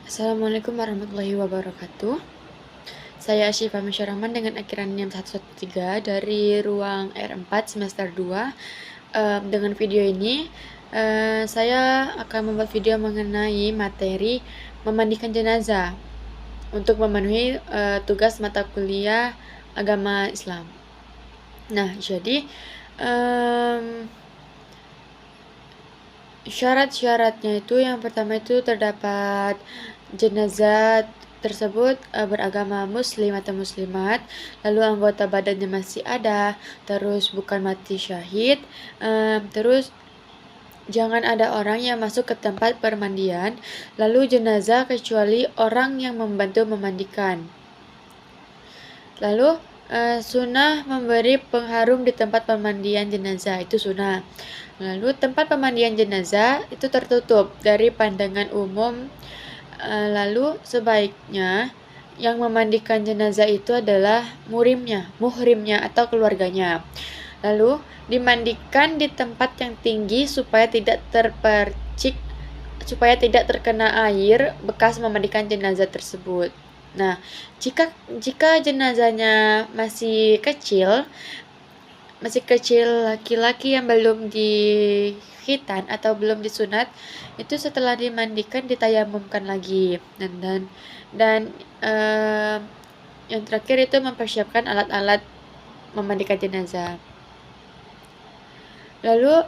Assalamualaikum warahmatullahi wabarakatuh. Saya Asyifa Misyarahman dengan akhiran NIM 113 dari ruang R4 semester 2. Dengan video ini, saya akan membuat video mengenai materi memandikan jenazah untuk memenuhi tugas mata kuliah agama Islam. Nah, jadi syarat-syaratnya itu yang pertama itu terdapat jenazah tersebut beragama muslim atau muslimat, lalu anggota badannya masih ada, terus bukan mati syahid, terus jangan ada orang yang masuk ke tempat permandian, lalu jenazah kecuali orang yang membantu memandikan. Lalu sunnah memberi pengharum di tempat pemandian jenazah, itu sunnah. Lalu tempat pemandian jenazah itu tertutup dari pandangan umum. Lalu sebaiknya yang memandikan jenazah itu adalah muhrimnya atau keluarganya. Lalu dimandikan di tempat yang tinggi supaya tidak terkena air bekas memandikan jenazah tersebut. Nah, jika jenazahnya masih kecil laki-laki yang belum dikhitan atau belum disunat, itu setelah dimandikan ditayamumkan lagi. Dan yang terakhir itu mempersiapkan alat-alat memandikan jenazah. Lalu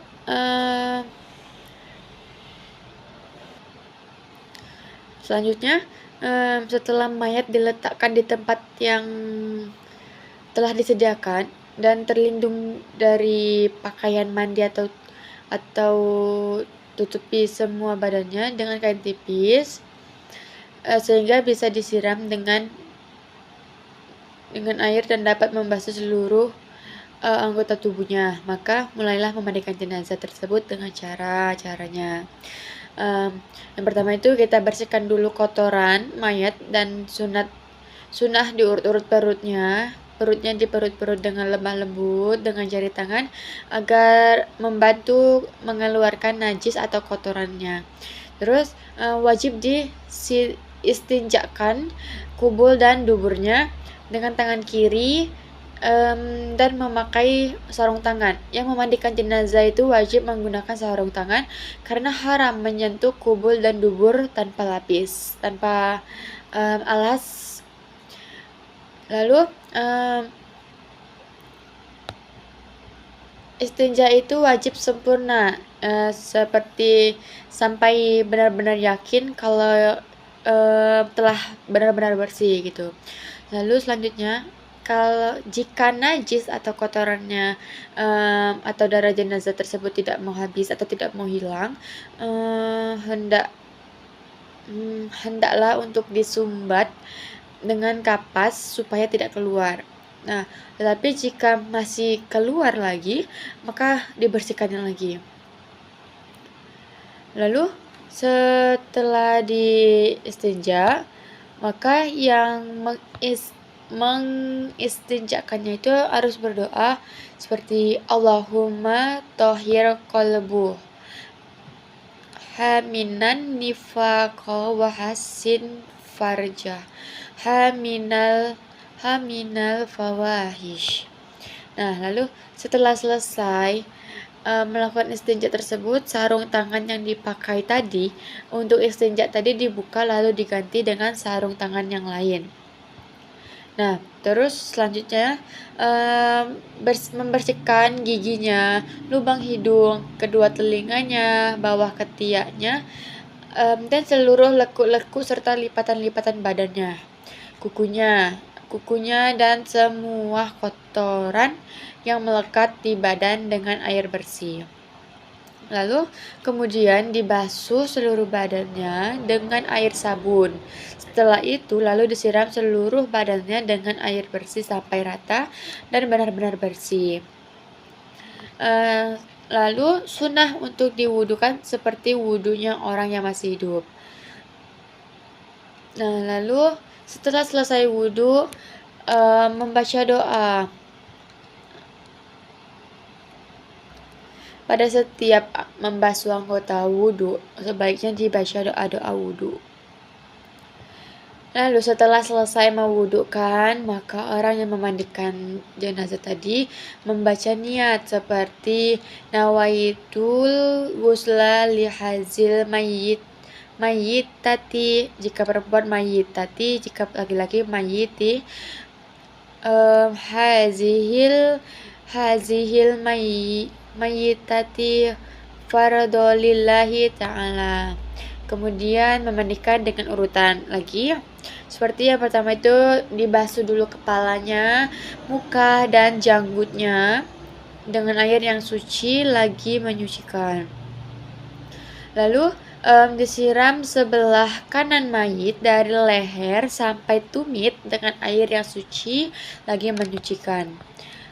selanjutnya, setelah mayat diletakkan di tempat yang telah disediakan dan terlindung dari pakaian mandi atau tutupi semua badannya dengan kain tipis, sehingga bisa disiram dengan air dan dapat membasuh seluruh anggota tubuhnya, maka mulailah memandikan jenazah tersebut dengan caranya. Yang pertama itu kita bersihkan dulu kotoran mayat dan sunnah diurut-urut perutnya diperut-perut dengan lemah lembut dengan jari tangan agar membantu mengeluarkan najis atau kotorannya. Terus wajib diistinjakan kubul dan duburnya dengan tangan kiri dan memakai sarung tangan. Yang memandikan jenazah itu wajib menggunakan sarung tangan karena haram menyentuh kubul dan dubur tanpa alas. Lalu istinja itu wajib sempurna, seperti sampai benar-benar yakin kalau telah benar-benar bersih gitu. Lalu selanjutnya, jika najis atau kotorannya atau darah jenazah tersebut tidak mau habis atau tidak mau hilang, hendaklah untuk disumbat dengan kapas supaya tidak keluar. Nah, tetapi jika masih keluar lagi, maka dibersihkannya lagi. Lalu setelah diistinja, maka yang mengistinjakannya itu harus berdoa seperti Allahumma tohir qalbu haminan nifaqa wa hasin farjah haminal fawahish. Nah, lalu setelah selesai melakukan istinja tersebut, sarung tangan yang dipakai tadi untuk istinja tadi dibuka lalu diganti dengan sarung tangan yang lain. Nah, terus selanjutnya membersihkan giginya, lubang hidung, kedua telinganya, bawah ketiaknya, dan seluruh lekuk-lekuk serta lipatan-lipatan badannya, kukunya dan semua kotoran yang melekat di badan dengan air bersih. Lalu kemudian dibasuh seluruh badannya dengan air sabun. Setelah itu lalu disiram seluruh badannya dengan air bersih sampai rata dan benar-benar bersih. Lalu sunnah untuk diwudukan seperti wudunya orang yang masih hidup. Nah, lalu setelah selesai wudu, membaca doa. Pada setiap membasuh anggota wudu, sebaiknya dibaca doa-doa wudu. Lalu setelah selesai mewudukan, maka orang yang memandikan jenazah tadi membaca niat seperti nawaitul ghusla lihazil mayyitati jika perempuan mayyitati, jika laki-laki mayyiti, hazihil hazihil mayyitati fardolillahi ta'ala. Kemudian memandikan dengan urutan lagi. Seperti yang pertama itu dibasuh dulu kepalanya, muka dan janggutnya dengan air yang suci lagi menyucikan. Lalu disiram sebelah kanan mayit dari leher sampai tumit dengan air yang suci lagi menyucikan.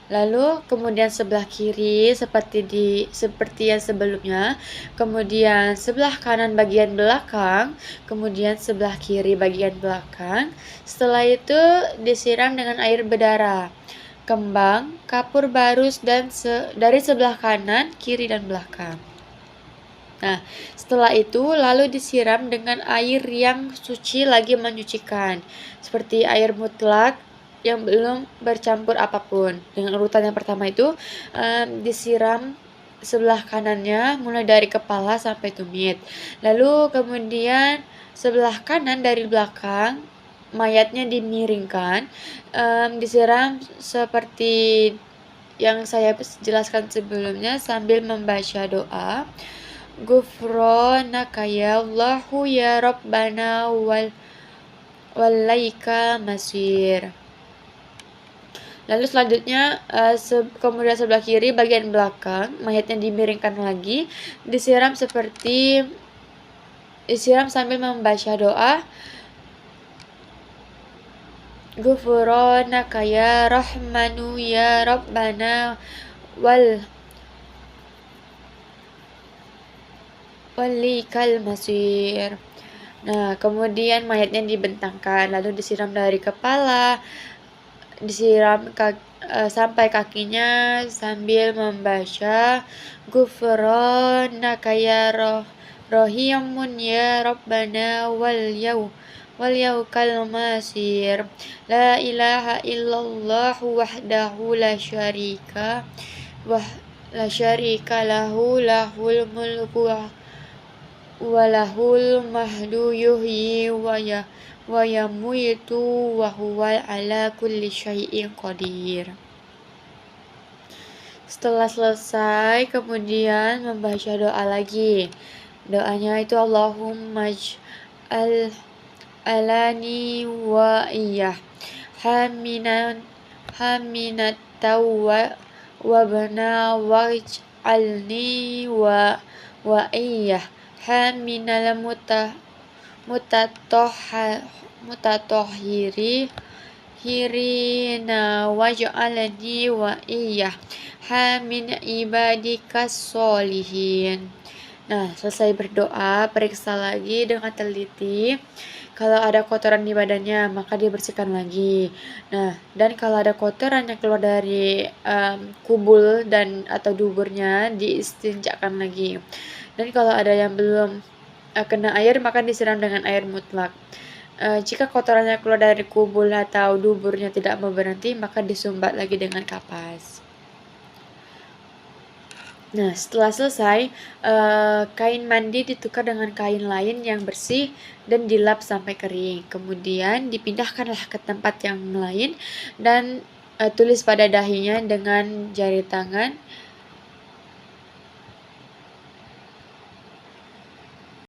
Lalu kemudian sebelah kiri seperti yang sebelumnya, kemudian sebelah kanan bagian belakang, kemudian sebelah kiri bagian belakang. Setelah itu disiram dengan air berdarah, kembang, kapur barus dan dari sebelah kanan, kiri dan belakang. Nah, setelah itu lalu disiram dengan air yang suci lagi menyucikan, seperti air mutlak yang belum bercampur apapun. Dengan urutan yang pertama itu disiram sebelah kanannya mulai dari kepala sampai tumit. Lalu kemudian sebelah kanan dari belakang mayatnya dimiringkan, disiram seperti yang saya jelaskan sebelumnya sambil membaca doa. Ghufranaka ya Allahu ya Rabbana walaika masir. Lalu selanjutnya kemudian sebelah kiri bagian belakang mayatnya dimiringkan lagi, disiram sambil membaca doa Ghufranaka ya Rahmanu ya Rabbana walikal masir. Nah, kemudian mayatnya dibentangkan lalu disiram dari kepala, sampai kakinya sambil membaca Ghufranaka ya Rahimun ya Rabbana wal yaukal masir. La ilaha illallah wahdahu la syarika lahu lahul mulku walahul mahdu yuhyi wa yamuitu wa huwa ala kulli syai'in qadir. Setelah selesai kemudian membaca doa lagi. Doanya itu Allahumma ij'al alani wa iyyah haminat tawwa wa bana waj'alni wa iyyah haminal mutatahhirina waj'alni wa iyyah min ibadikas sholihin. Nah, selesai berdoa, periksa lagi dengan teliti. Kalau ada kotoran di badannya, maka dibersihkan lagi. Nah, dan kalau ada kotoran yang keluar dari kubul dan atau duburnya, diistinjakan lagi. Dan kalau ada yang belum kena air, maka disiram dengan air mutlak. Jika kotorannya keluar dari kubul atau duburnya tidak mau berhenti, maka disumbat lagi dengan kapas. Nah, setelah selesai, kain mandi ditukar dengan kain lain yang bersih dan dilap sampai kering. Kemudian dipindahkanlah ke tempat yang lain dan tulis pada dahinya dengan jari tangan